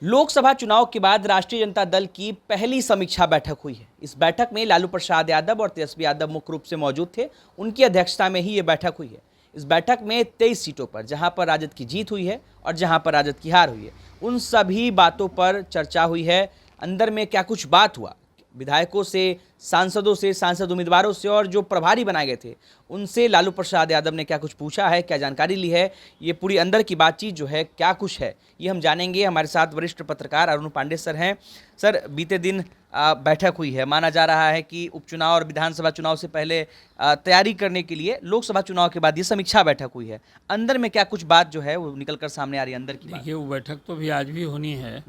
लोकसभा चुनाव के बाद राष्ट्रीय जनता दल की पहली समीक्षा बैठक हुई है। इस बैठक में लालू प्रसाद यादव और तेजस्वी यादव मुख्य रूप से मौजूद थे। उनकी अध्यक्षता में ही ये बैठक हुई है। इस बैठक में 23 सीटों पर, जहां पर राजद की जीत हुई है और जहां पर राजद की हार हुई है, उन सभी बातों पर चर्चा हुई है। अंदर में क्या कुछ बात हुआ, विधायकों से, सांसदों से, सांसद उम्मीदवारों से और जो प्रभारी बनाए गए थे उनसे लालू प्रसाद यादव ने क्या कुछ पूछा है, क्या जानकारी ली है, ये पूरी अंदर की बातचीत जो है क्या कुछ है, ये हम जानेंगे। हमारे साथ वरिष्ठ पत्रकार अरुण पांडे सर हैं। सर, बीते दिन बैठक हुई है। माना जा रहा है कि उपचुनाव और विधानसभा चुनाव से पहले तैयारी करने के लिए लोकसभा चुनाव के बाद ये समीक्षा बैठक हुई है। अंदर में क्या कुछ बात जो है वो निकल कर सामने आ रही है, अंदर की बात? देखिए, वो बैठक तो भी आज भी होनी है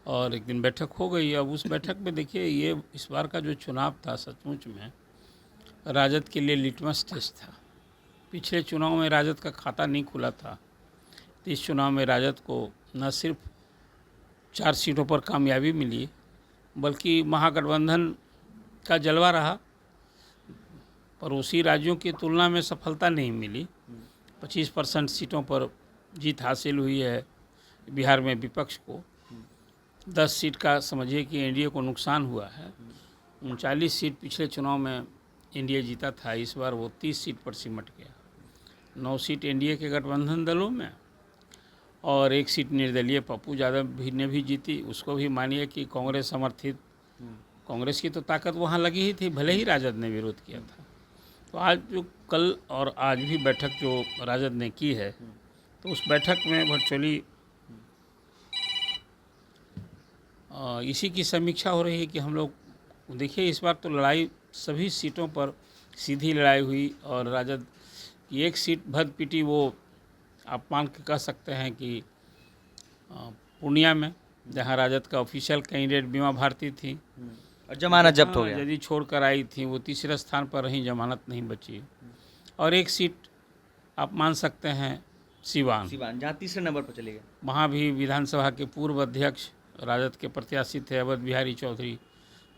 और एक दिन बैठक हो गई। अब उस बैठक में देखिए, ये इस बार का जो चुनाव था सचमुच में राजद के लिए लिटमस टेस्ट था। पिछले चुनाव में राजद का खाता नहीं खुला था, तो इस चुनाव में राजद को न सिर्फ 4 सीटों पर कामयाबी मिली, बल्कि महागठबंधन का जलवा रहा। पड़ोसी राज्यों की तुलना में सफलता नहीं मिली। 25% सीटों पर जीत हासिल हुई है बिहार में विपक्ष को। 10 सीट का समझिए कि एनडीए को नुकसान हुआ है। 39 सीट पिछले चुनाव में एनडीए जीता था, इस बार वो 30 सीट पर सिमट गया। 9 सीट एनडीए के गठबंधन दलों में और 1 सीट निर्दलीय पप्पू यादव भी ने भी जीती। उसको भी मानिए कि कांग्रेस समर्थित, कांग्रेस की तो ताकत वहाँ लगी ही थी, भले ही राजद ने विरोध किया था। तो आज जो कल और आज भी बैठक जो राजद ने की है, तो उस बैठक में वर्चुअली इसी की समीक्षा हो रही है कि हम लोग देखिए, इस बार तो लड़ाई सभी सीटों पर सीधी लड़ाई हुई और राजद की 1 सीट भद पिटी, वो आप मान के कह सकते हैं कि पूर्णिया में, जहां राजद का ऑफिशियल कैंडिडेट बीमा भारती थी और जमानत जब्त हो गया। यदि छोड़कर आई थी, वो तीसरे स्थान पर रहीं, जमानत नहीं बची। और 1 सीट आप मान सकते हैं सिवान, जहाँ तीसरे नंबर पर चले गए। वहाँ भी विधानसभा के पूर्व अध्यक्ष राजद के प्रत्याशी थे अवध बिहारी चौधरी,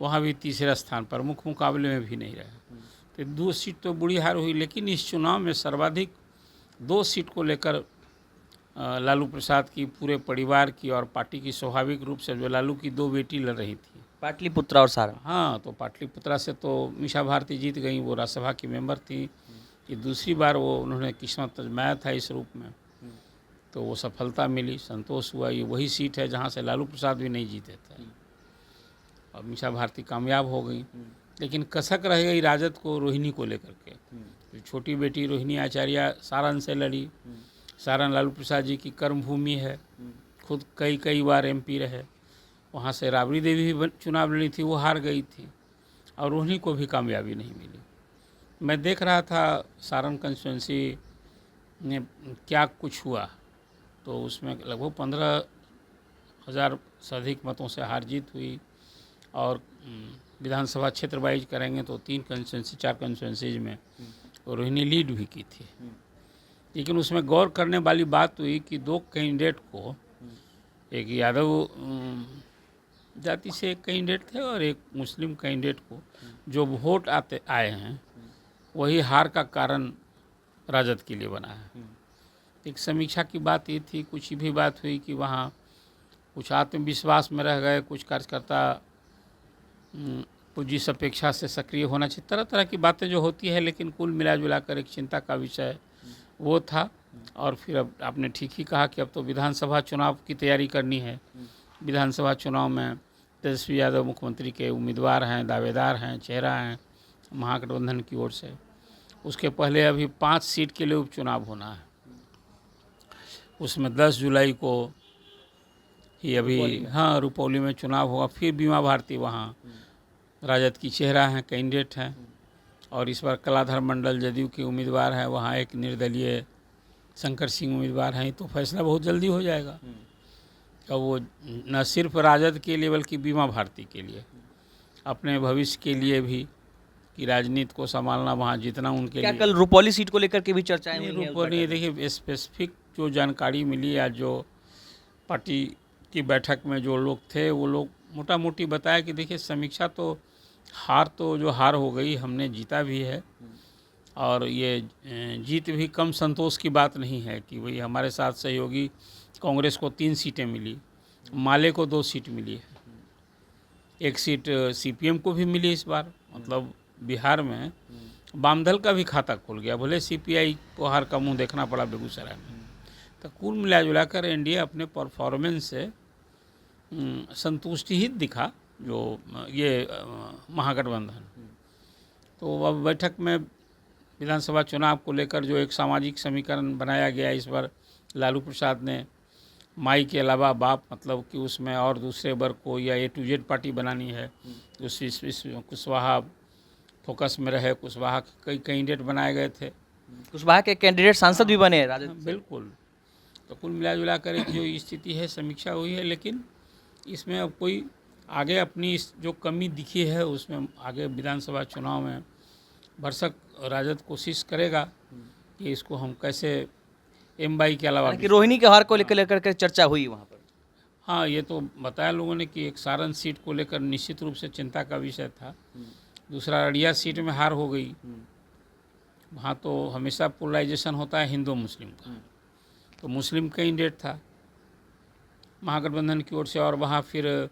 वहाँ भी तीसरे स्थान पर, मुख्य मुकाबले में भी नहीं रहे। तो 2 सीट तो बुरी हार हुई। लेकिन इस चुनाव में सर्वाधिक 2 सीट को लेकर लालू प्रसाद की, पूरे परिवार की और पार्टी की, स्वाभाविक रूप से जो लालू की 2 बेटी लड़ रही थी, पाटलिपुत्रा और सारण। हाँ, तो पाटलिपुत्रा से तो मीसा भारती जीत गई, वो राज्यसभा की मेंबर थी। ये दूसरी बार वो उन्होंने किस्मत आजमाया था इस रूप में, तो वो सफलता मिली, संतोष हुआ। ये वही सीट है जहाँ से लालू प्रसाद भी नहीं जीते थे और मीसा भारती कामयाब हो गई। लेकिन कसक रह गई राजद को रोहिणी को लेकर के। तो छोटी बेटी रोहिणी आचार्य सारण से लड़ी। सारण लालू प्रसाद जी की कर्मभूमि है, खुद कई बार एमपी रहे। वहाँ से राबड़ी देवी भी चुनाव लड़ी थी, वो हार गई थी और रोहिणी को भी कामयाबी नहीं मिली। मैं देख रहा था सारण कंस्टिट्यूंसी में क्या कुछ हुआ, तो उसमें लगभग 15,000 से अधिक मतों से हार जीत हुई। और विधानसभा क्षेत्र वाइज करेंगे तो 3 कंस्टिट्यूंसी, 4 कंस्टिट्यूंसीज में रोहिणी लीड भी की थी। लेकिन उसमें गौर करने वाली बात हुई कि 2 कैंडिडेट को, एक यादव जाति से एक कैंडिडेट थे और एक मुस्लिम कैंडिडेट को जो वोट आए हैं, वही हार का कारण राजद के लिए बना है। एक समीक्षा की बात ये थी, कुछ भी बात हुई कि वहाँ कुछ आत्मविश्वास में रह गए, कुछ कार्यकर्ता कुछ जिस अपेक्षा से सक्रिय होना चाहिए, तरह तरह की बातें जो होती है। लेकिन कुल मिला जुला कर एक चिंता का विषय वो था। और फिर अब आपने ठीक ही कहा कि अब तो विधानसभा चुनाव की तैयारी करनी है। विधानसभा चुनाव में तेजस्वी यादव मुख्यमंत्री के उम्मीदवार हैं, दावेदार हैं, चेहरा हैं महागठबंधन की ओर से। उसके पहले अभी 5 सीट के लिए उपचुनाव होना है। उसमें 10 जुलाई को ही अभी रुपौली में चुनाव होगा। फिर बीमा भारती वहाँ राजद की चेहरा हैं, कैंडिडेट हैं। और इस बार कलाधर मंडल जदयू के उम्मीदवार हैं, वहाँ एक निर्दलीय शंकर सिंह उम्मीदवार हैं। तो फैसला बहुत जल्दी हो जाएगा। अब वो न सिर्फ राजद के लिए बल्कि बीमा भारती के लिए, अपने भविष्य के लिए भी, कि राजनीति को संभालना, वहाँ जितना उनके क्या लिए। कल रुपौली सीट को लेकर के भी चर्चाएं हुई हैं? रुपौली, देखिए स्पेसिफिक जो जानकारी मिली या जो पार्टी की बैठक में जो लोग थे, वो लोग मोटा मोटी बताया कि देखिए, समीक्षा तो हार तो जो हार हो गई, हमने जीता भी है और ये जीत भी कम संतोष की बात नहीं है कि भाई हमारे साथ सहयोगी कांग्रेस को 3 सीटें मिली, माले को 2 सीट मिली है, 1 सीट सीपीएम को भी मिली इस बार। मतलब बिहार में वाम दल का भी खाता खुल गया, भले सीपीआई को हार का मुंह देखना पड़ा बेगूसराय में। तो कुल मिला जुलाकर एनडीए अपने परफॉर्मेंस से संतुष्टि ही दिखा, जो ये महागठबंधन। तो अब बैठक में विधानसभा चुनाव को लेकर जो एक सामाजिक समीकरण बनाया गया, इस बार लालू प्रसाद ने माई के अलावा बाप, मतलब कि उसमें और दूसरे वर्ग को या A to Z पार्टी बनानी है। कुशवाहा फोकस में रहे, कुशवाहा के कई कैंडिडेट बनाए गए थे, कुशवाहा के कैंडिडेट सांसद भी बने हैं राजद से। बिल्कुल। तो कुल मिला जुला कर एक जो स्थिति है, समीक्षा हुई है, लेकिन इसमें अब कोई आगे अपनी जो कमी दिखी है उसमें आगे विधानसभा चुनाव में भरसक राजद कोशिश करेगा कि इसको हम कैसे M-22 के अलावा कि रोहिणी के हार को लेकर के चर्चा हुई वहाँ पर। हाँ, ये तो बताया लोगों ने कि एक सारण सीट को लेकर निश्चित रूप से चिंता का विषय था। दूसरा, अररिया सीट में हार हो गई, वहाँ तो हमेशा पोलराइजेशन होता है हिंदू मुस्लिम का, तो मुस्लिम कैंडिडेट था महागठबंधन की ओर से, और वहाँ फिर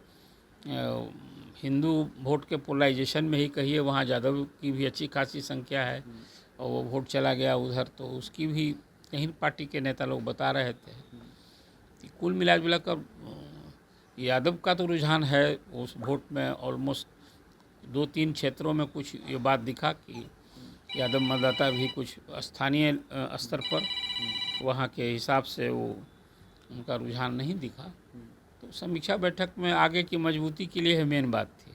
हिंदू वोट के पोलराइजेशन में ही कहिए, वहाँ यादव की भी अच्छी खासी संख्या है और वो वोट चला गया उधर, तो उसकी भी कहीं पार्टी के नेता लोग बता रहे थे कि कुल मिला जुला कर यादव का तो रुझान है उस वोट में। ऑलमोस्ट 2-3 क्षेत्रों में कुछ ये बात दिखा कि यादव मतदाता भी कुछ स्थानीय स्तर पर वहाँ के हिसाब से वो उनका रुझान नहीं दिखा। तो समीक्षा बैठक में आगे की मजबूती के लिए मेन बात थी।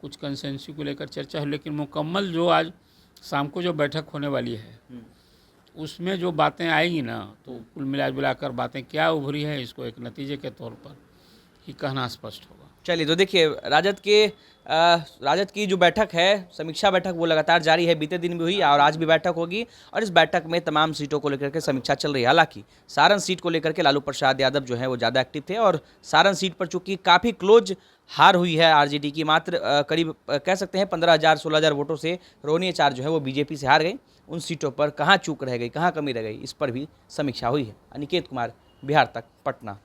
कुछ कंसेंसस को लेकर चर्चा है, लेकिन मुकम्मल जो आज शाम को जो बैठक होने वाली है उसमें जो बातें आएंगी ना, तो कुल मिलाकर बातें क्या उभरी है इसको एक नतीजे के तौर पर ही कहना स्पष्ट होगा। चलिए, तो देखिए राजद की जो बैठक है, समीक्षा बैठक, वो लगातार जारी है। बीते दिन भी हुई और आज भी बैठक होगी और इस बैठक में तमाम सीटों को लेकर के समीक्षा चल रही है। हालांकि सारण सीट को लेकर के लालू प्रसाद यादव जो है वो ज़्यादा एक्टिव थे और सारण सीट पर चूंकि काफ़ी क्लोज हार हुई है आरजेडी की, मात्र करीब कह सकते हैं 15,000-16,000 वोटों से रोहिणी आचार्य जो है वो बीजेपी से हार गई। उन सीटों पर कहाँ चूक रह गई, कहाँ कमी रह गई, इस पर भी समीक्षा हुई है। अनिकेत कुमार, बिहार तक, पटना।